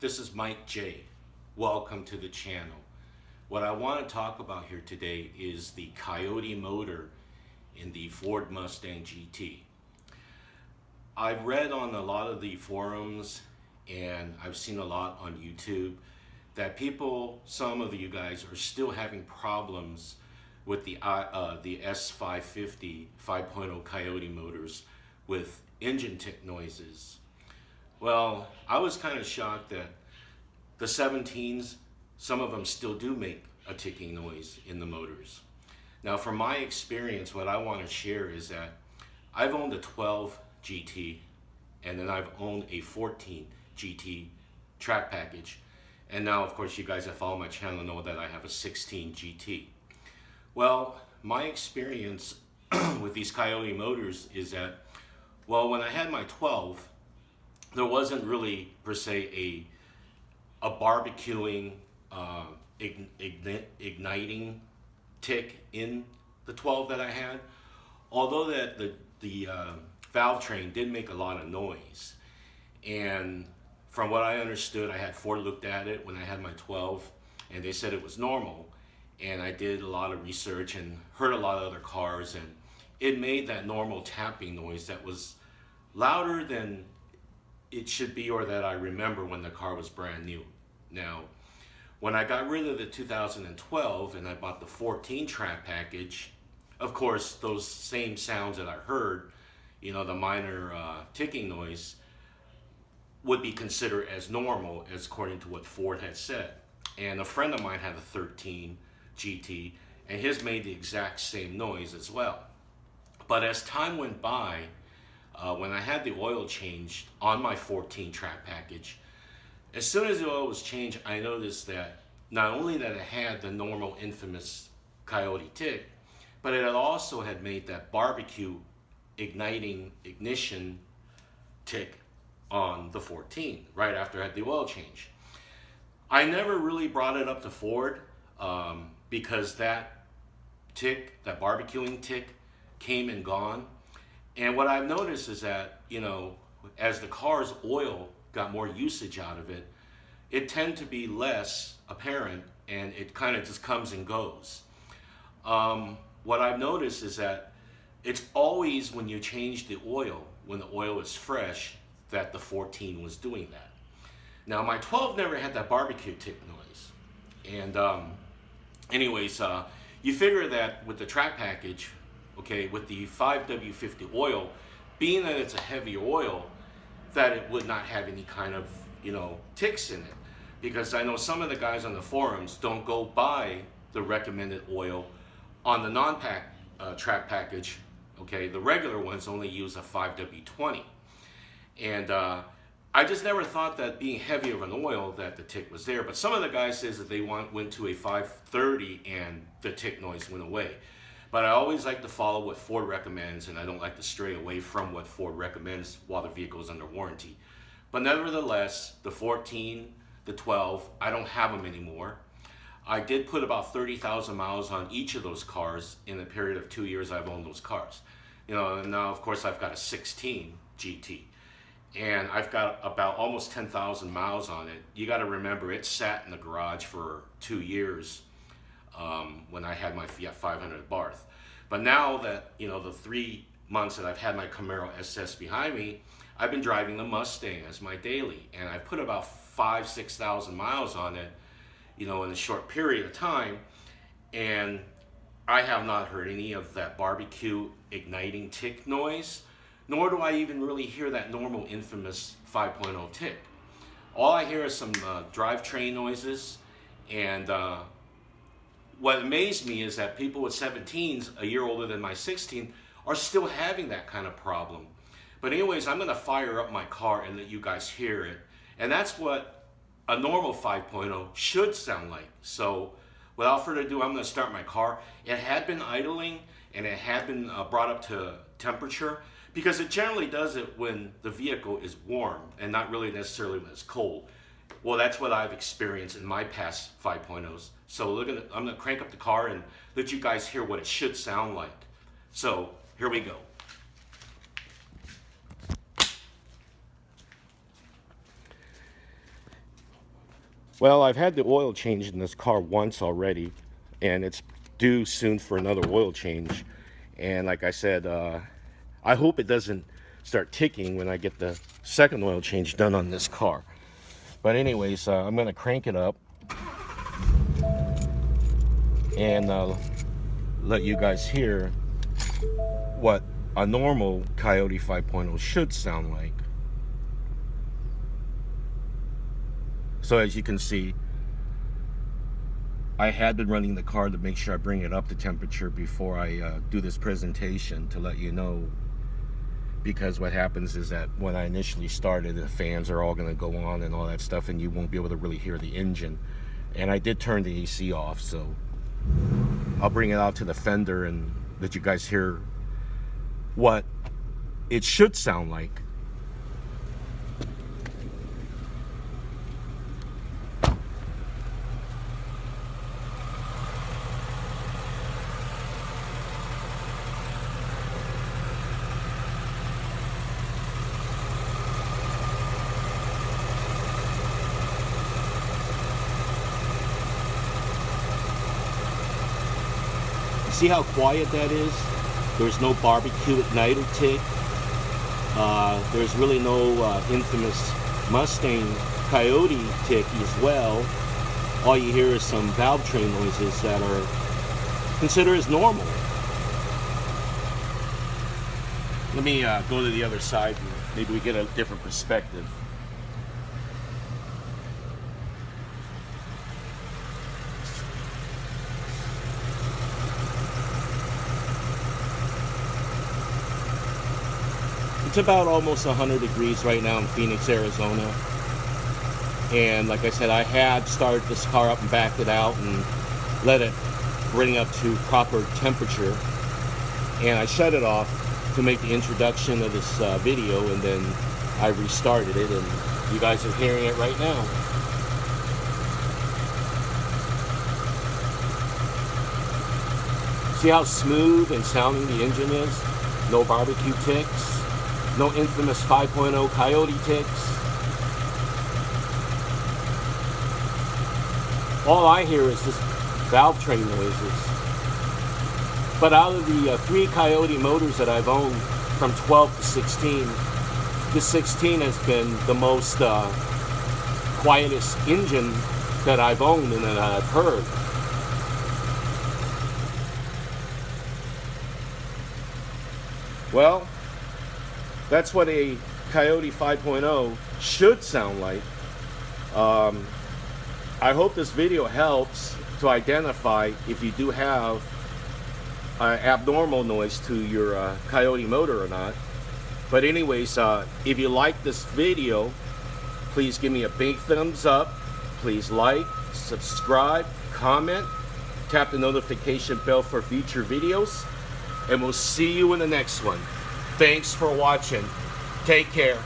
This is Mike J. Welcome to the channel. What I want to talk about here today is the Coyote motor in the Ford Mustang GT. I've read on a lot of the forums and I've seen a lot on YouTube that some of you guys are still having problems with the S550 5.0 Coyote motors with engine tick noises. Well, I was kind of shocked that the 17s, some of them still do make a ticking noise in the motors. Now, from my experience, what I want to share is that I've owned a 12 GT and then I've owned a 14 GT track package. And now, of course, you guys that follow my channel know that I have a 16 GT. Well, my experience with these Coyote motors is that, well, when I had my 12, there wasn't really per se a barbecuing, igniting tick in the 12 that I had. Although that the valve train did make a lot of noise, and from what I understood, I had Ford looked at it when I had my 12, and they said it was normal. And I did a lot of research and heard a lot of other cars, and it made that normal tapping noise that was louder than it should be, or that I remember when the car was brand new. Now, when I got rid of the 2012 and I bought the 14 track package, of course, those same sounds that I heard, you know, the minor ticking noise, would be considered as normal, as according to what Ford had said. And a friend of mine had a 13 GT, and his made the exact same noise as well. But as time went by, when I had the oil changed on my 14 track package, as soon as the oil was changed, I noticed that not only that it had the normal infamous Coyote tick, but it also had made that barbecue ignition tick on the 14 right after I had the oil change. I never really brought it up to Ford because that tick, that barbecuing tick, came and gone. And what I've noticed is that, you know, as the car's oil got more usage out of it, it tend to be less apparent, and it kind of just comes and goes. What I've noticed is that it's always when you change the oil, when the oil is fresh, that the 14 was doing that. Now, my 12 never had that barbecue tick noise. And anyways, you figure that with the track package, okay, with the 5W50 oil, being that it's a heavy oil, that it would not have any kind of, you know, ticks in it. Because I know some of the guys on the forums don't go by the recommended oil on the non-pack track package. Okay, the regular ones only use a 5W20. And I just never thought that being heavy of an oil that the tick was there. But some of the guys says that they went to a 530 and the tick noise went away. But I always like to follow what Ford recommends, and I don't like to stray away from what Ford recommends while the vehicle is under warranty. But nevertheless, the 14, the 12, I don't have them anymore. I did put about 30,000 miles on each of those cars in a period of 2 years I've owned those cars. You know, and now of course I've got a 16 GT. And I've got about almost 10,000 miles on it. You got to remember, it sat in the garage for 2 years when I had my Fiat 500 Barth. But now that, you know, the 3 months that I've had my Camaro SS behind me, I've been driving the Mustang as my daily. And I put about 6,000 miles on it, you know, in a short period of time. And I have not heard any of that barbecue igniting tick noise, nor do I even really hear that normal infamous 5.0 tick. All I hear is some drivetrain noises, and what amazed me is that people with 17s, a year older than my 16, are still having that kind of problem. But anyways, I'm gonna fire up my car and let you guys hear it. And that's what a normal 5.0 should sound like. So without further ado, I'm gonna start my car. It had been idling and it had been brought up to temperature, because it generally does it when the vehicle is warm and not really necessarily when it's cold. Well, that's what I've experienced in my past 5.0s. So I'm gonna crank up the car and let you guys hear what it should sound like. So here we go. Well, I've had the oil changed in this car once already, and it's due soon for another oil change. And like I said, I hope it doesn't start ticking when I get the second oil change done on this car. But anyways, I'm going to crank it up and let you guys hear what a normal Coyote 5.0 should sound like. So as you can see, I had been running the car to make sure I bring it up to temperature before I do this presentation, to let you know, because what happens is that when I initially started, the fans are all going to go on and all that stuff, and you won't be able to really hear the engine. And I did turn the AC off, so I'll bring it out to the fender and let you guys hear what it should sound like. See how quiet that is? There's no barbecue igniter tick. There's really no infamous Mustang Coyote tick as well. All you hear is some valve train noises that are considered as normal. Let me go to the other side and maybe we get a different perspective. It's about almost 100 degrees right now in Phoenix, Arizona. And like I said, I had started this car up and backed it out and let it bring up to proper temperature. And I shut it off to make the introduction of this video, and then I restarted it, and you guys are hearing it right now. See how smooth and sounding the engine is? No barbecue ticks. No infamous 5.0 Coyote ticks. All I hear is just valve train noises. But out of the 3 Coyote motors that I've owned from 12 to 16, the 16 has been the most quietest engine that I've owned and that I've heard. Well, that's what a Coyote 5.0 should sound like. I hope this video helps to identify if you do have abnormal noise to your Coyote motor or not. But anyways, if you like this video, please give me a big thumbs up. Please like, subscribe, comment, tap the notification bell for future videos, and we'll see you in the next one. Thanks for watching. Take care.